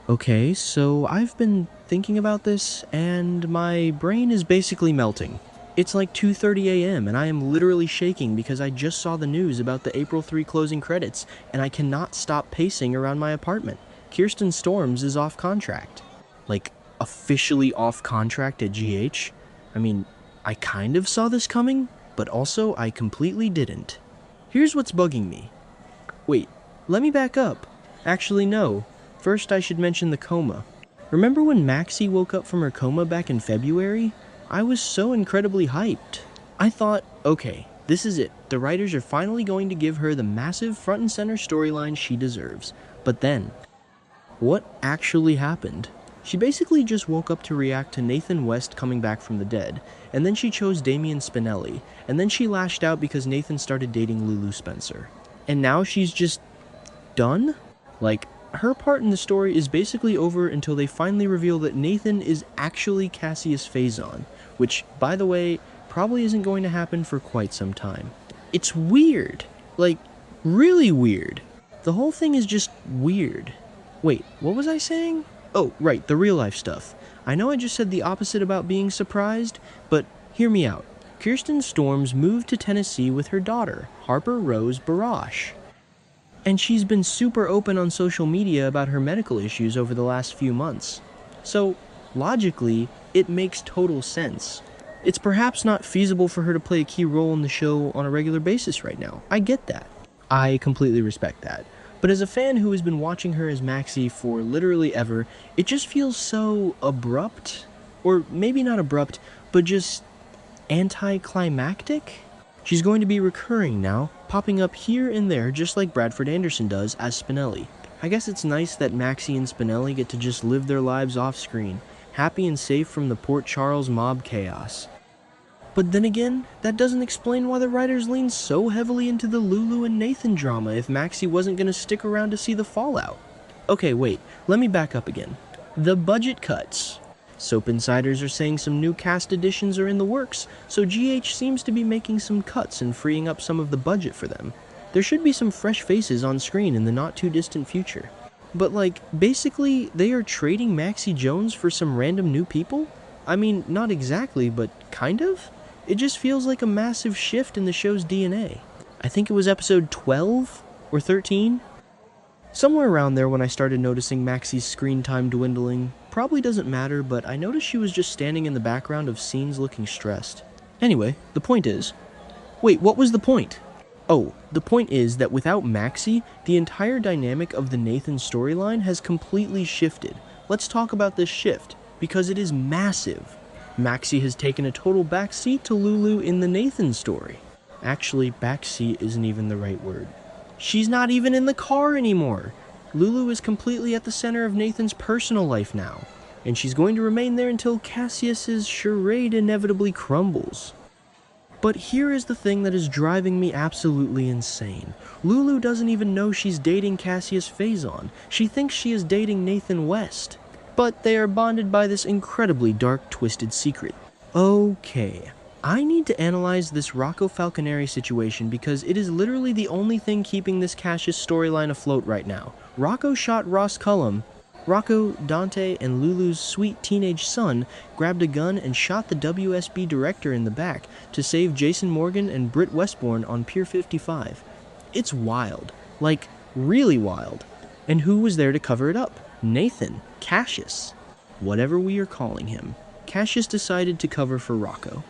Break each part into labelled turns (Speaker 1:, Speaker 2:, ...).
Speaker 1: Okay, so I've been thinking about this, and my brain is basically melting. It's like 2:30 a.m., and I am literally shaking because I just saw the news about the April 3 closing credits, and I cannot stop pacing around my apartment. Kirsten Storms is off contract. Like, officially off contract at GH? I mean, I kind of saw this coming, but also I completely didn't. Here's what's bugging me. Wait, let me back up. Actually, no. First, I should mention the coma. Remember when Maxie woke up from her coma back in February? I was so incredibly hyped. I thought, okay, this is it. The writers are finally going to give her the massive front and center storyline she deserves. But then, what actually happened? She basically just woke up to react to Nathan West coming back from the dead, and then she chose Damian Spinelli, and then she lashed out because Nathan started dating Lulu Spencer. And now she's just done? Like, her part in the story is basically over until they finally reveal that Nathan is actually Cassius Faison, which, by the way, probably isn't going to happen for quite some time. It's weird. Like, really weird. The whole thing is just weird. Wait, what was I saying? Oh, right, the real life stuff. I know I just said the opposite about being surprised, but hear me out. Kirsten Storms moved to Tennessee with her daughter, Harper Rose Barash. And she's been super open on social media about her medical issues over the last few months. So, logically, it makes total sense. It's perhaps not feasible for her to play a key role in the show on a regular basis right now. I get that. I completely respect that. But as a fan who has been watching her as Maxie for literally ever, it just feels so abrupt. Or maybe not abrupt, but just anticlimactic? She's going to be recurring now, popping up here and there just like Bradford Anderson does as Spinelli. I guess it's nice that Maxie and Spinelli get to just live their lives off screen, happy and safe from the Port Charles mob chaos. But then again, that doesn't explain why the writers leaned so heavily into the Lulu and Nathan drama if Maxie wasn't going to stick around to see the fallout. Okay, wait, let me back up again. The budget cuts. Soap insiders are saying some new cast additions are in the works, so GH seems to be making some cuts and freeing up some of the budget for them. There should be some fresh faces on screen in the not too distant future. But like, basically, they are trading Maxie Jones for some random new people? I mean, not exactly, but kind of? It just feels like a massive shift in the show's DNA. I think it was episode 12 or 13? Somewhere around there when I started noticing Maxie's screen time dwindling. Probably doesn't matter, but I noticed she was just standing in the background of scenes looking stressed. Anyway, the point is... Wait, what was the point? Oh, the point is that without Maxie, the entire dynamic of the Nathan storyline has completely shifted. Let's talk about this shift, because it is massive. Maxie has taken a total backseat to Lulu in the Nathan story. Actually, backseat isn't even the right word. She's not even in the car anymore. Lulu is completely at the center of Nathan's personal life now, and she's going to remain there until Cassius's charade inevitably crumbles. But here is the thing that is driving me absolutely insane. Lulu doesn't even know she's dating Cassius Faison. She thinks she is dating Nathan West. But they are bonded by this incredibly dark, twisted secret. Okay, I need to analyze this Rocco Falconeri situation because it is literally the only thing keeping this Cassius storyline afloat right now. Rocco shot Ross Cullum. Rocco, Dante, and Lulu's sweet teenage son grabbed a gun and shot the WSB director in the back to save Jason Morgan and Britt Westbourne on Pier 55. It's wild. Like, really wild. And who was there to cover it up? Nathan. Cassius. Whatever we are calling him. Cassius decided to cover for Rocco.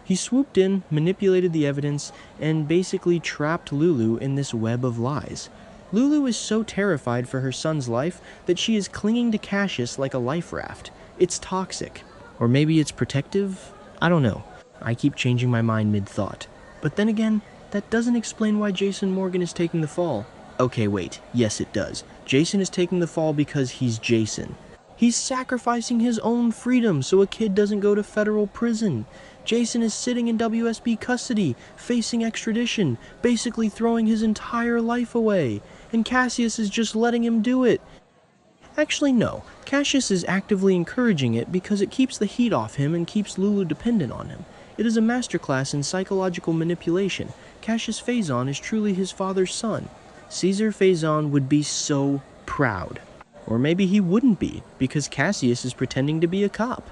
Speaker 1: He swooped in, manipulated the evidence, and basically trapped Lulu in this web of lies. Lulu is so terrified for her son's life that she is clinging to Cassius like a life raft. It's toxic. Or maybe it's protective? I don't know. I keep changing my mind mid-thought. But then again, that doesn't explain why Jason Morgan is taking the fall. Okay, wait. Yes, it does. Jason is taking the fall because he's Jason. He's sacrificing his own freedom so a kid doesn't go to federal prison. Jason is sitting in WSB custody, facing extradition, basically throwing his entire life away. And Cassius is just letting him do it. Actually, no. Cassius is actively encouraging it because it keeps the heat off him and keeps Lulu dependent on him. It is a masterclass in psychological manipulation. Cassius Faison is truly his father's son. Caesar Faison would be so proud. Or maybe he wouldn't be, because Cassius is pretending to be a cop.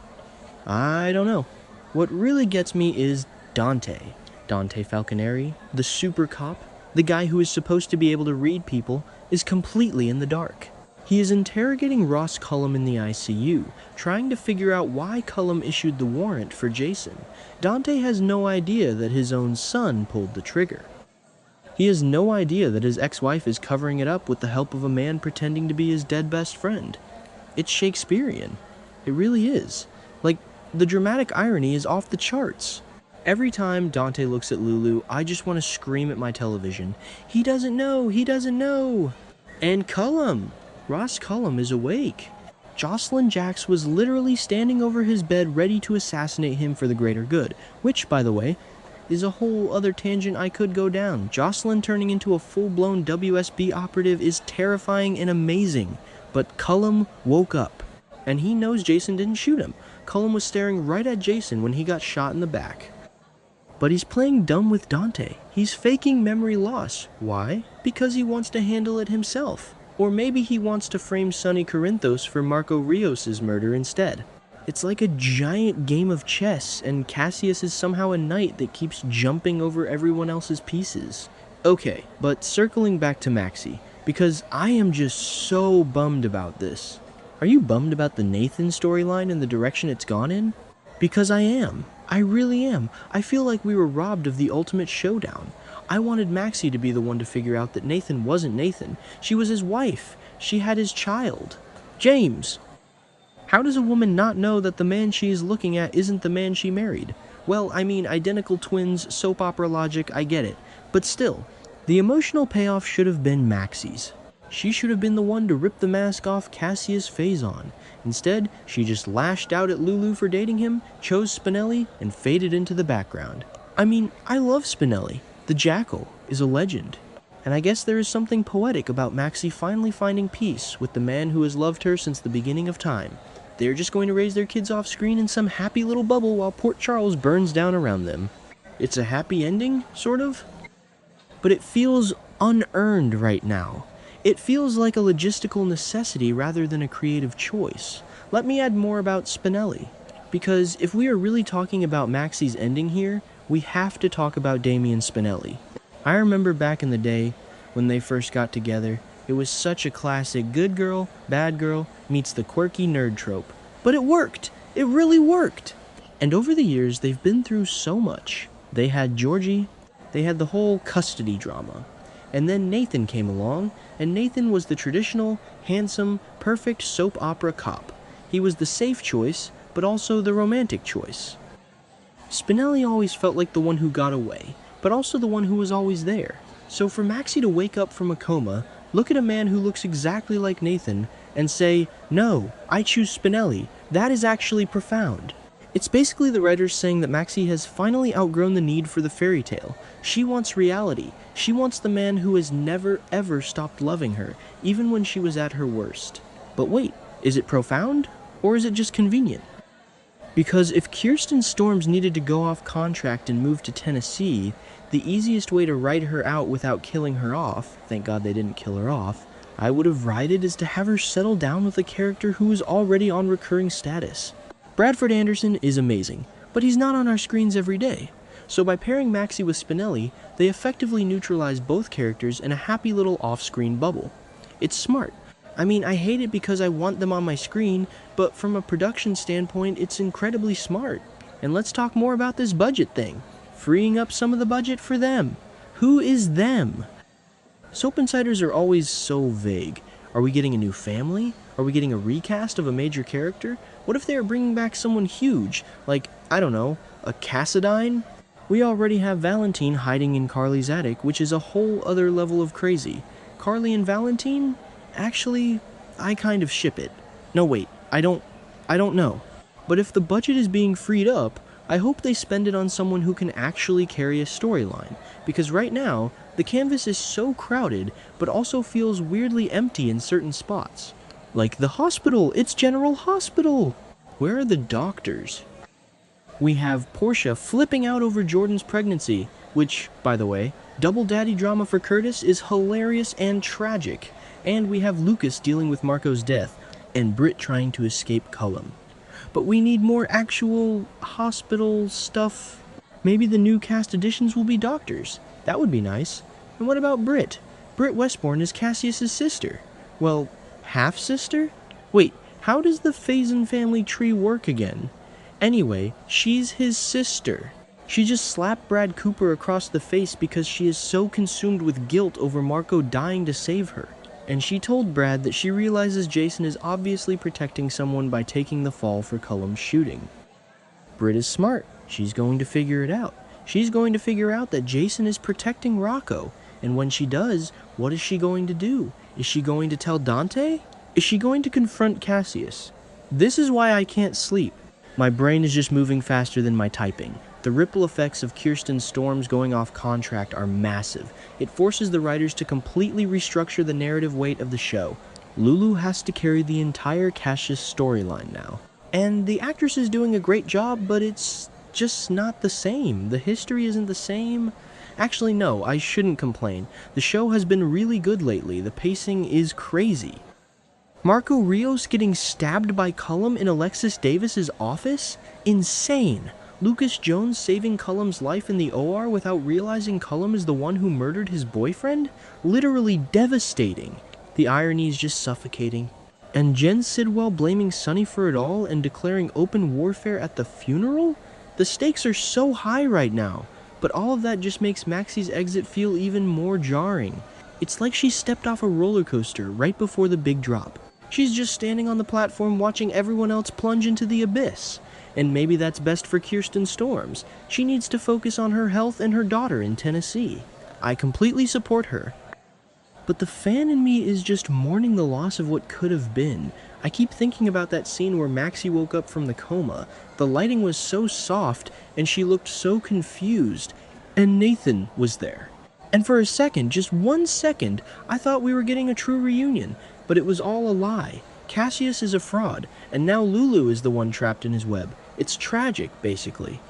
Speaker 1: I don't know. What really gets me is Dante. Dante Falconeri, the super cop, the guy who is supposed to be able to read people, is completely in the dark. He is interrogating Ross Cullum in the ICU, trying to figure out why Cullum issued the warrant for Jason. Dante has no idea that his own son pulled the trigger. He has no idea that his ex-wife is covering it up with the help of a man pretending to be his dead best friend. It's Shakespearean. It really is. Like, the dramatic irony is off the charts. Every time Dante looks at Lulu, I just want to scream at my television, "He doesn't know! He doesn't know!" And Cullum! Ross Cullum is awake. Jocelyn Jax was literally standing over his bed ready to assassinate him for the greater good, which, by the way, is a whole other tangent I could go down. Jocelyn turning into a full-blown WSB operative is terrifying and amazing, but Cullum woke up, and he knows Jason didn't shoot him. Cullum was staring right at Jason when he got shot in the back. But he's playing dumb with Dante. He's faking memory loss. Why? Because he wants to handle it himself. Or maybe he wants to frame Sonny Corinthos for Marco Rios' murder instead. It's like a giant game of chess, and Cassius is somehow a knight that keeps jumping over everyone else's pieces. Okay, but circling back to Maxie, because I am just so bummed about this. Are you bummed about the Nathan storyline and the direction it's gone in? Because I am. I really am. I feel like we were robbed of the ultimate showdown. I wanted Maxie to be the one to figure out that Nathan wasn't Nathan. She was his wife. She had his child. James! How does a woman not know that the man she is looking at isn't the man she married? Well, I mean, identical twins, soap opera logic, I get it. But still, the emotional payoff should have been Maxie's. She should have been the one to rip the mask off Cassius Faison. Instead, she just lashed out at Lulu for dating him, chose Spinelli, and faded into the background. I mean, I love Spinelli. The Jackal is a legend. And I guess there is something poetic about Maxie finally finding peace with the man who has loved her since the beginning of time. They're just going to raise their kids off screen in some happy little bubble while Port Charles burns down around them. It's a happy ending, sort of? But it feels unearned right now. It feels like a logistical necessity rather than a creative choice. Let me add more about Spinelli. Because if we are really talking about Maxie's ending here, we have to talk about Damian Spinelli. I remember back in the day when they first got together, it was such a classic good girl, bad girl meets the quirky nerd trope. But it worked! It really worked! And over the years, they've been through so much. They had Georgie, they had the whole custody drama. And then Nathan came along, and Nathan was the traditional, handsome, perfect soap opera cop. He was the safe choice, but also the romantic choice. Spinelli always felt like the one who got away, but also the one who was always there. So for Maxie to wake up from a coma, look at a man who looks exactly like Nathan, and say, "No, I choose Spinelli," that is actually profound. It's basically the writers saying that Maxie has finally outgrown the need for the fairy tale. She wants reality. She wants the man who has never ever stopped loving her, even when she was at her worst. But wait, is it profound? Or is it just convenient? Because if Kirsten Storms needed to go off contract and move to Tennessee, the easiest way to write her out without killing her off, thank God they didn't kill her off, I would have righted is to have her settle down with a character who is already on recurring status. Bradford Anderson is amazing, but he's not on our screens every day. So by pairing Maxie with Spinelli, they effectively neutralize both characters in a happy little off-screen bubble. It's smart. I mean, I hate it because I want them on my screen, but from a production standpoint, it's incredibly smart. And let's talk more about this budget thing. Freeing up some of the budget for them. Who is them? Soap insiders are always so vague. Are we getting a new family? Are we getting a recast of a major character? What if they are bringing back someone huge, like, I don't know, a Cassadine? We already have Valentine hiding in Carly's attic, which is a whole other level of crazy. Carly and Valentine? Actually, I kind of ship it. No wait, I don't know. But if the budget is being freed up, I hope they spend it on someone who can actually carry a storyline, because right now, the canvas is so crowded, but also feels weirdly empty in certain spots. Like the hospital, it's General Hospital! Where are the doctors? We have Portia flipping out over Jordan's pregnancy, which, by the way, double daddy drama for Curtis is hilarious and tragic. And we have Lucas dealing with Marco's death, and Britt trying to escape Cullum. But we need more actual hospital stuff. Maybe the new cast additions will be doctors. That would be nice. And what about Britt? Britt Westbourne is Cassius's sister. Well, half-sister? Wait, how does the Faison family tree work again? Anyway, she's his sister. She just slapped Brad Cooper across the face because she is so consumed with guilt over Marco dying to save her. And she told Brad that she realizes Jason is obviously protecting someone by taking the fall for Cullum's shooting. Britt is smart. She's going to figure it out. She's going to figure out that Jason is protecting Rocco. And when she does, what is she going to do? Is she going to tell Dante? Is she going to confront Cassius? This is why I can't sleep. My brain is just moving faster than my typing. The ripple effects of Kirsten Storms going off contract are massive. It forces the writers to completely restructure the narrative weight of the show. Lulu has to carry the entire Cassius storyline now. And the actress is doing a great job, but it's just not the same. The history isn't the same. Actually, no, I shouldn't complain. The show has been really good lately. The pacing is crazy. Marco Rios getting stabbed by Cullum in Alexis Davis's office? Insane. Lucas Jones saving Cullum's life in the OR without realizing Cullum is the one who murdered his boyfriend? Literally devastating. The irony is just suffocating. And Jen Sidwell blaming Sonny for it all and declaring open warfare at the funeral? The stakes are so high right now, but all of that just makes Maxie's exit feel even more jarring. It's like she stepped off a roller coaster right before the big drop. She's just standing on the platform watching everyone else plunge into the abyss. And maybe that's best for Kirsten Storms. She needs to focus on her health and her daughter in Tennessee. I completely support her. But the fan in me is just mourning the loss of what could have been. I keep thinking about that scene where Maxie woke up from the coma. The lighting was so soft, and she looked so confused. And Nathan was there. And for a second, just 1 second, I thought we were getting a true reunion. But it was all a lie. Cassius is a fraud, and now Lulu is the one trapped in his web. It's tragic, basically.